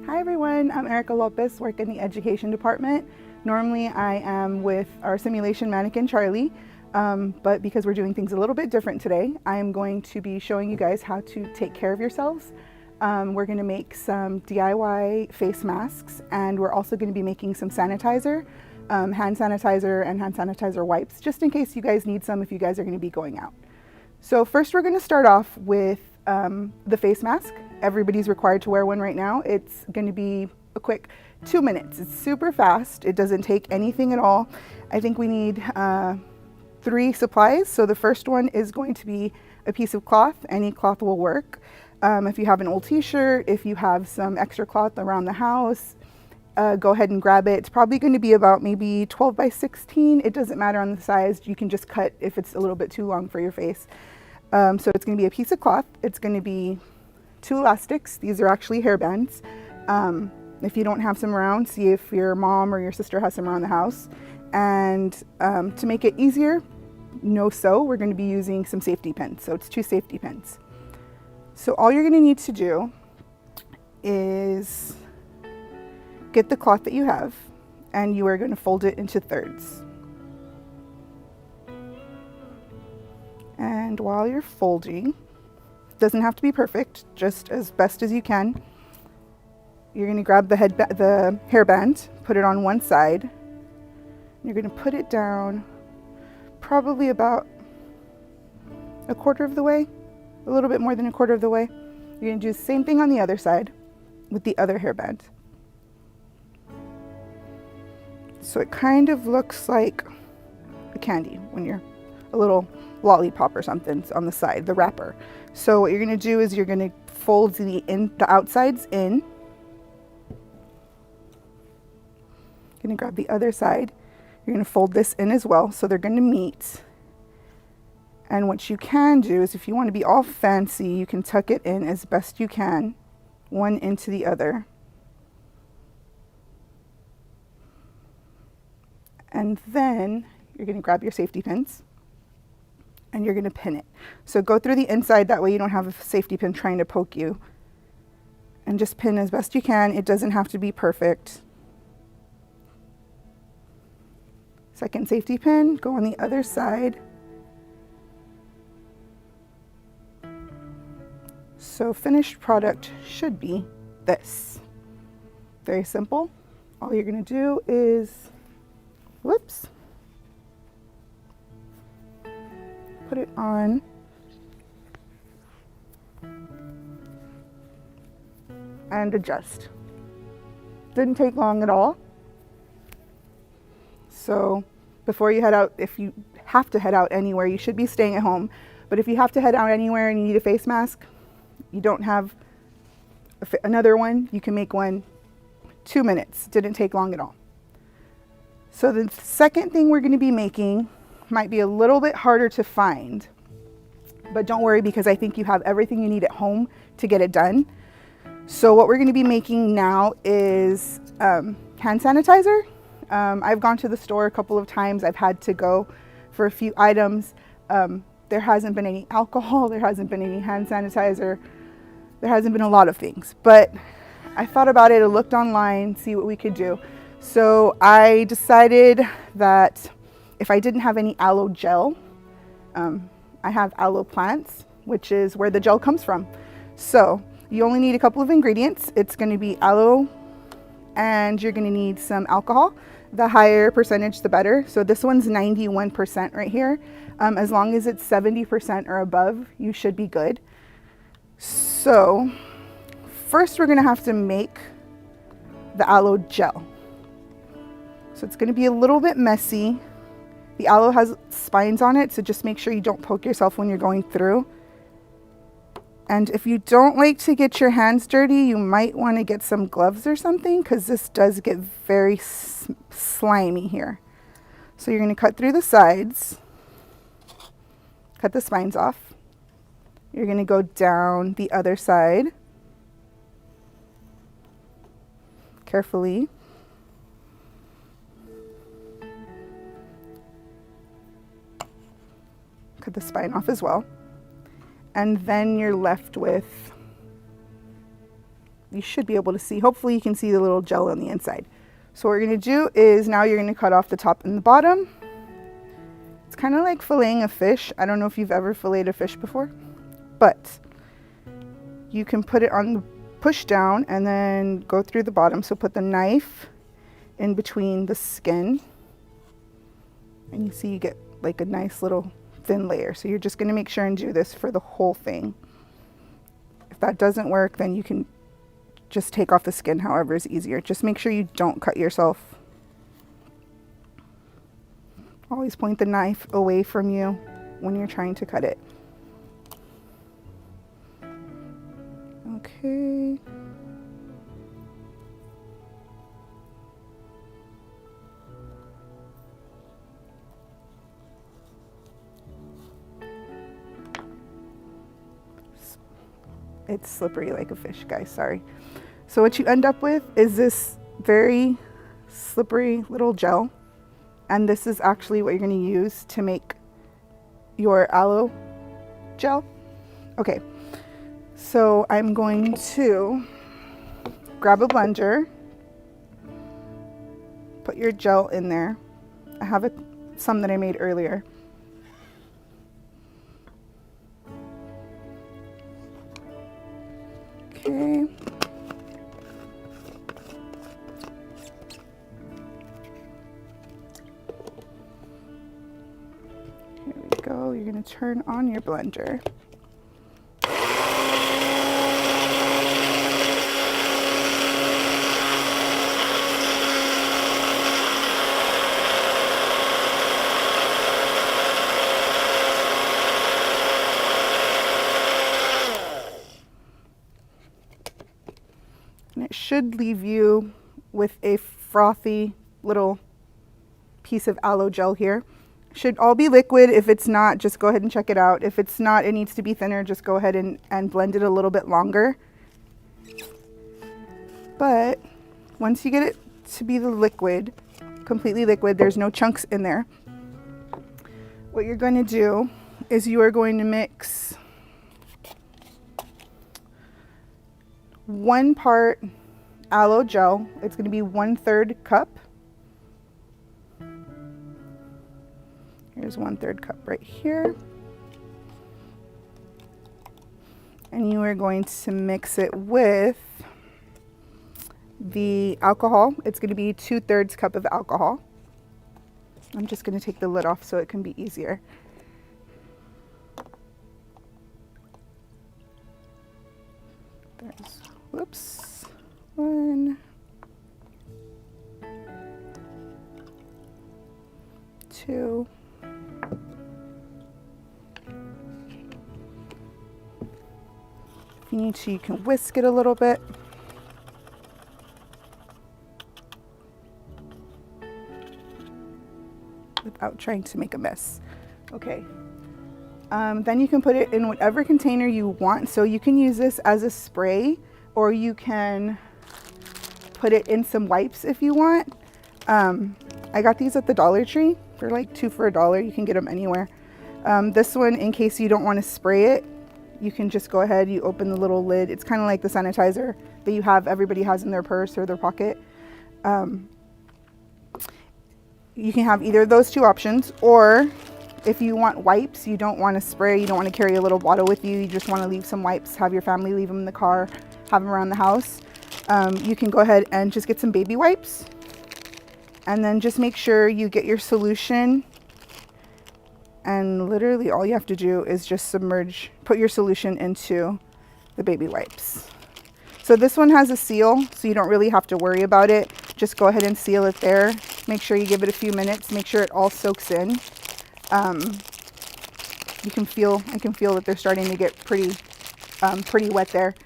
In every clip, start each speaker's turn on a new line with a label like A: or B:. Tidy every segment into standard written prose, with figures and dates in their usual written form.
A: Hi everyone, I'm Erica Lopez, work in the education department. Normally I am with our simulation mannequin Charlie, but because we're doing things a little bit different today, I am going to be showing you guys how to take care of yourselves. We're going to make some DIY face masks, and we're also going to be making some sanitizer, hand sanitizer and hand sanitizer wipes, just in case you guys need some if you guys are going to be going out. So first we're going to start off with the face mask. Everybody's required to wear one right now. It's going to be a quick 2 minutes. It's super fast. It doesn't take anything at all. I think we need 3 supplies. So the first one is going to be a piece of cloth. Any cloth will work. If you have an old t-shirt, if you have some extra cloth around the house, go ahead and grab it. It's probably going to be about maybe 12 by 16. It doesn't matter on the size. You can just cut if it's a little bit too long for your face. So it's going to be a piece of cloth. It's going to be 2 elastics. These are actually hair bands. If you don't have some around, see if your mom or your sister has some around the house. And to make it easier, we're going to be using some safety pins. So it's 2 safety pins. So all you're going to need to do is get the cloth that you have, and you are going to fold it into thirds. And while you're folding, doesn't have to be perfect, just as best as you can. You're going to grab the hairband, put it on one side. You're going to put it down probably about a quarter of the way, a little bit more than a quarter of the way. You're going to do the same thing on the other side with the other hairband. So it kind of looks like a candy when you're a little lollipop or something on the side, the wrapper. So what you're going to do is you're going to fold the outsides in. You're going to grab the other side. You're going to fold this in as well, so they're going to meet. And what you can do is, if you want to be all fancy, you can tuck it in as best you can, one into the other. And then you're going to grab your safety pins and you're going to pin it. So go through the inside, that way you don't have a safety pin trying to poke you. And just pin as best you can. It doesn't have to be perfect. Second safety pin, go on the other side. So finished product should be this. Very simple. All you're going to do is, put it on and adjust. Didn't take long at all. So before you head out, if you have to head out anywhere, you should be staying at home. But if you have to head out anywhere and you need a face mask, you don't have another one, you can make one. 2 minutes. Didn't take long at all. So the second thing we're going to be making might be a little bit harder to find, but don't worry, because I think you have everything you need at home to get it done. So what we're going to be making now is hand sanitizer. I've gone to the store a couple of times. I've had to go for a few items. There hasn't been any alcohol. There hasn't been any hand sanitizer. There hasn't been a lot of things, but I thought about it. I looked online, see what we could do. So I decided that if I didn't have any aloe gel, I have aloe plants, which is where the gel comes from. So you only need a couple of ingredients. It's going to be aloe, and you're going to need some alcohol. The higher percentage, the better. So this one's 91% right here. As long as it's 70% or above, you should be good. So first we're going to have to make the aloe gel. So it's going to be a little bit messy. The aloe has spines on it, so just make sure you don't poke yourself when you're going through. And if you don't like to get your hands dirty, you might want to get some gloves or something, because this does get very slimy here. So you're going to cut through the sides, cut the spines off. You're going to go down the other side carefully. Cut the spine off as well. And then you're left with you should be able to see. Hopefully you can see the little gel on the inside. So what we're going to do is now you're going to cut off the top and the bottom. It's kind of like filleting a fish. I don't know if you've ever filleted a fish before, but you can put it on the push down and then go through the bottom. So put the knife in between the skin and you see you get like a nice little thin layer. So you're just going to make sure and do this for the whole thing. If that doesn't work, then you can just take off the skin, however is easier. Just make sure you don't cut yourself. Always point the knife away from you when you're trying to cut it. Okay. It's slippery like a fish, guys, sorry. So what you end up with is this very slippery little gel. And this is actually what you're going to use to make your aloe gel. Okay, so I'm going to grab a blender, put your gel in there. I have some that I made earlier. Okay. Here we go. You're going to turn on your blender. And it should leave you with a frothy little piece of aloe gel here. Should all be liquid. If it's not, just go ahead and check it out. If it's not, it needs to be thinner. Just go ahead and blend it a little bit longer. But once you get it to be the liquid, completely liquid, there's no chunks in there. What you're going to do is you are going to mix 1 part aloe gel. It's going to be 1/3 cup. Here's 1/3 cup right here. And you are going to mix it with the alcohol. It's going to be 2/3 cup of alcohol. I'm just going to take the lid off so it can be easier. There's, whoops, 1, 2. If you need to, you can whisk it a little bit. Without trying to make a mess. Okay. Then you can put it in whatever container you want. So you can use this as a spray, or you can put it in some wipes if you want. I got these at the Dollar Tree for like 2 for $1. You can get them anywhere. This one, in case you don't want to spray it, you can just go ahead, you open the little lid. It's kind of like the sanitizer that everybody has in their purse or their pocket. You can have either of those 2 options, or if you want wipes, you don't want to spray, you don't want to carry a little bottle with you, you just want to leave some wipes, have your family leave them in the car, have them around the house. You can go ahead and just get some baby wipes, and then just make sure you get your solution, and literally all you have to do is just put your solution into the baby wipes. So this one has a seal, so you don't really have to worry about it. Just go ahead and seal it there. Make sure you give it a few minutes, make sure it all soaks in. I can feel that they're starting to get pretty wet there.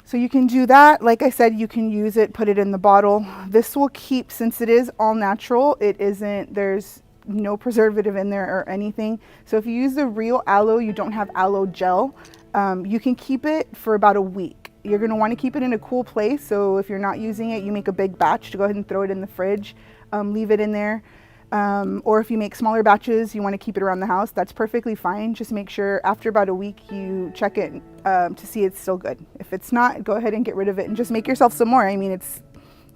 A: So you can do that. Like I said, you can use it, put it in the bottle. This will keep, since it is all natural, there's no preservative in there or anything. So if you use the real aloe, you don't have aloe gel, you can keep it for about a week. You're going to want to keep it in a cool place. So if you're not using it, you make a big batch to go ahead and throw it in the fridge, leave it in there. Or if you make smaller batches, you want to keep it around the house, that's perfectly fine. Just make sure after about a week you check it to see it's still good. If it's not, go ahead and get rid of it and just make yourself some more. I mean, it's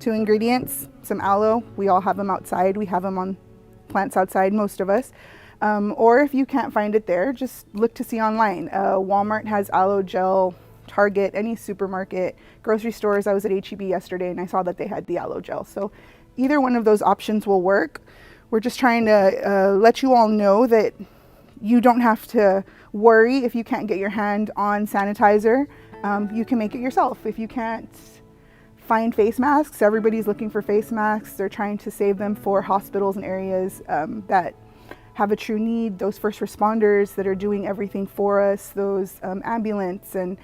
A: 2 ingredients, some aloe. We all have them outside. We have them on plants outside, most of us. Or if you can't find it there, just look to see online. Walmart has aloe gel, Target, any supermarket, grocery stores. I was at H-E-B yesterday and I saw that they had the aloe gel. So either one of those options will work. We're just trying to let you all know that you don't have to worry if you can't get your hand on sanitizer. You can make it yourself. If you can't find face masks, everybody's looking for face masks. They're trying to save them for hospitals and areas that have a true need, those first responders that are doing everything for us, those ambulance and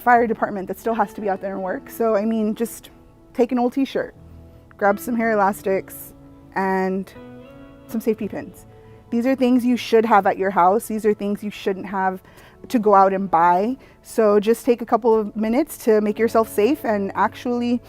A: fire department that still has to be out there and work. So, I mean, just take an old t-shirt, grab some hair elastics and some safety pins. These are things you should have at your house. These are things you shouldn't have to go out and buy. So just take a couple of minutes to make yourself safe and actually,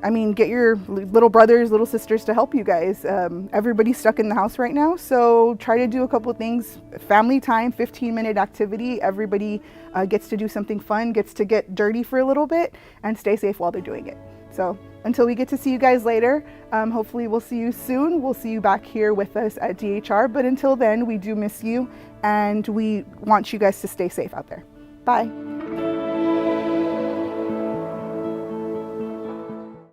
A: I mean, get your little brothers, little sisters to help you guys. Everybody's stuck in the house right now, so try to do a couple of things. Family time, 15-minute activity. Everybody gets to do something fun, gets to get dirty for a little bit, and stay safe while they're doing it. So until we get to see you guys later, hopefully we'll see you soon. We'll see you back here with us at DHR, but until then, we do miss you, and we want you guys to stay safe out there. Bye.